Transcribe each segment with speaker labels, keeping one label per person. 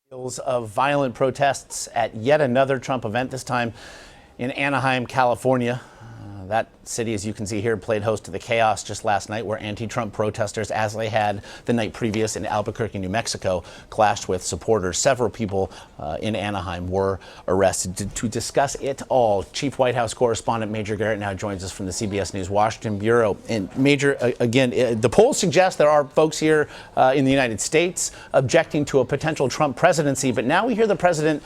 Speaker 1: Of violent protests at yet another Trump event, this time in Anaheim, California. That city, as you can see here, played host to the chaos just last night where anti-Trump protesters, as they had the night previous in Albuquerque, New Mexico, clashed with supporters. Several people in Anaheim were arrested. To discuss it all, Chief White House correspondent Major Garrett now joins us from the CBS News Washington Bureau. And Major, again, the polls suggest there are folks here in the United States objecting to a potential Trump presidency, but now we hear the president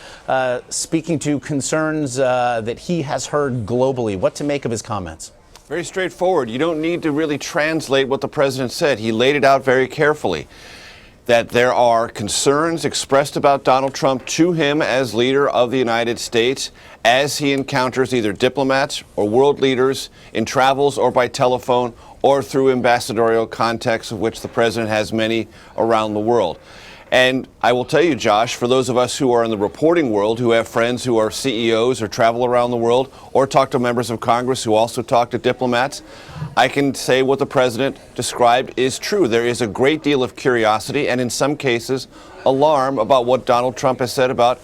Speaker 1: speaking to concerns that he has heard globally. What to make of his comments?
Speaker 2: Very straightforward. You don't need to really translate what the president said. He laid it out very carefully, that there are concerns expressed about Donald Trump to him as leader of the United States as he encounters either diplomats or world leaders in travels or by telephone or through ambassadorial contacts, of which the president has many around the world. And I will tell you, Josh, for those of us who are in the reporting world, who have friends who are CEOs or travel around the world or talk to members of Congress who also talk to diplomats, I can say what the president described is true. There is a great deal of curiosity and in some cases alarm about what Donald Trump has said about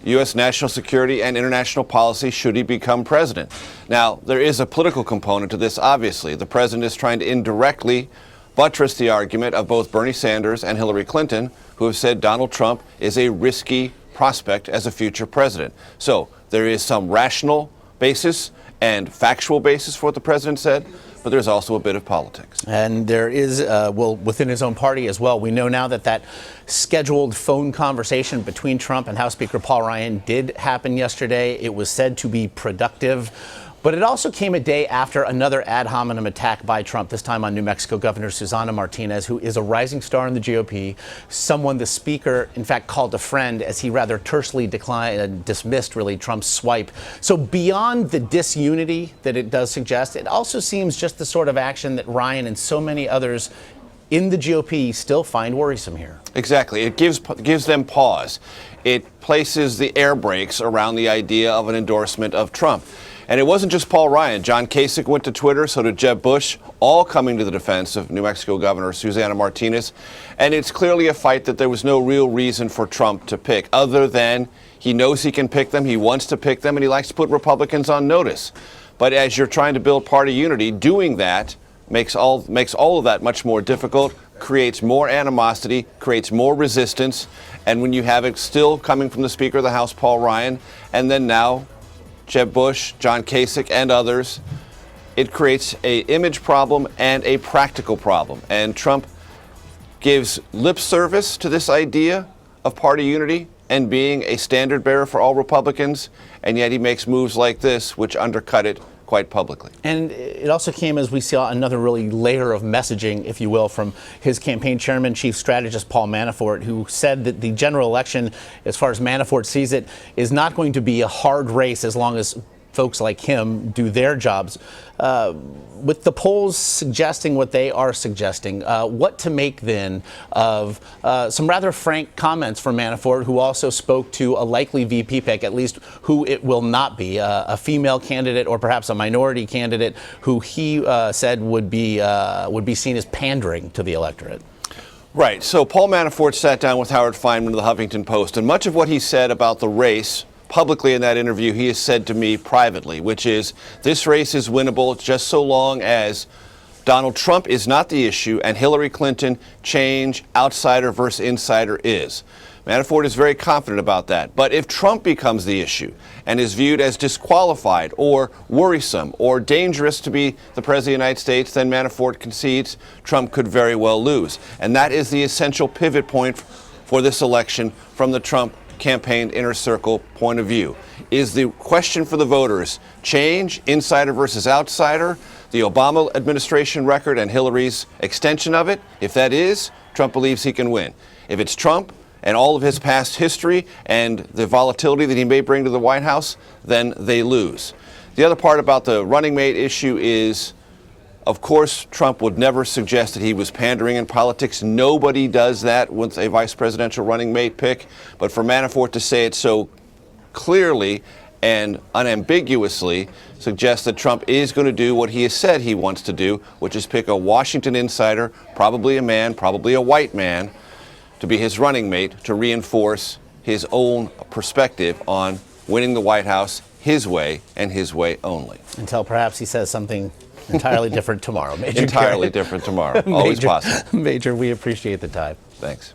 Speaker 2: U.S. national security and international policy should he become president. Now, there is a political component to this, obviously. The president is trying to indirectly buttress the argument of both Bernie Sanders and Hillary Clinton, who have said Donald Trump is a risky prospect as a future president. So there is some rational basis and factual basis for what the president said, but there's also a bit of politics.
Speaker 1: And there is, within his own party as well. We know now that scheduled phone conversation between Trump and House Speaker Paul Ryan did happen yesterday. It was said to be productive. But it also came a day after another ad hominem attack by Trump, this time on New Mexico Governor Susana Martinez, who is a rising star in the GOP, someone the speaker, in fact, called a friend as he rather tersely dismissed, really, Trump's swipe. So beyond the disunity that it does suggest, it also seems just the sort of action that Ryan and so many others in the GOP still find worrisome here.
Speaker 2: Exactly. It gives them pause. It places the air brakes around the idea of an endorsement of Trump. And it wasn't just Paul Ryan. John Kasich went to Twitter, so did Jeb Bush, all coming to the defense of New Mexico Governor Susana Martinez. And it's clearly a fight that there was no real reason for Trump to pick, other than he knows he can pick them, he wants to pick them, and he likes to put Republicans on notice. But as you're trying to build party unity, doing that makes all of that much more difficult, creates more animosity, creates more resistance. And when you have it still coming from the Speaker of the House, Paul Ryan, and then now Jeb Bush, John Kasich, and others, it creates an image problem and a practical problem. And Trump gives lip service to this idea of party unity and being a standard bearer for all Republicans, and yet he makes moves like this, which undercut it quite publicly.
Speaker 1: And it also came as we saw another really layer of messaging, if you will, from his campaign chairman, chief strategist Paul Manafort, who said that the general election, as far as Manafort sees it, is not going to be a hard race as long as folks like him do their jobs. With the polls suggesting what they are suggesting, what to make then of some rather frank comments from Manafort, who also spoke to a likely VP pick, at least who it will not be, a female candidate or perhaps a minority candidate who he said would be seen as pandering to the electorate.
Speaker 2: Right. So Paul Manafort sat down with Howard Feynman of the Huffington Post, and much of what he said about the race publicly in that interview, he has said to me privately, which is this race is winnable just so long as Donald Trump is not the issue and Hillary Clinton, change, outsider versus insider is. Manafort is very confident about that. But if Trump becomes the issue and is viewed as disqualified or worrisome or dangerous to be the President of the United States, then Manafort concedes Trump could very well lose. And that is the essential pivot point for this election from the Trump campaign inner circle point of view. Is the question for the voters change, insider versus outsider, the Obama administration record and Hillary's extension of it? If that is, Trump believes he can win. If it's Trump and all of his past history and the volatility that he may bring to the White House, then they lose. The other part about the running mate issue is, of course, Trump would never suggest that he was pandering in politics. Nobody does that with a vice presidential running mate pick. But for Manafort to say it so clearly and unambiguously suggests that Trump is going to do what he has said he wants to do, which is pick a Washington insider, probably a man, probably a white man, to be his running mate to reinforce his own perspective on winning the White House his way and his way only.
Speaker 1: Until perhaps he says something entirely different tomorrow. Major
Speaker 2: Entirely
Speaker 1: Garrett.
Speaker 2: different tomorrow. Always possible.
Speaker 1: Major, we appreciate the time.
Speaker 2: Thanks.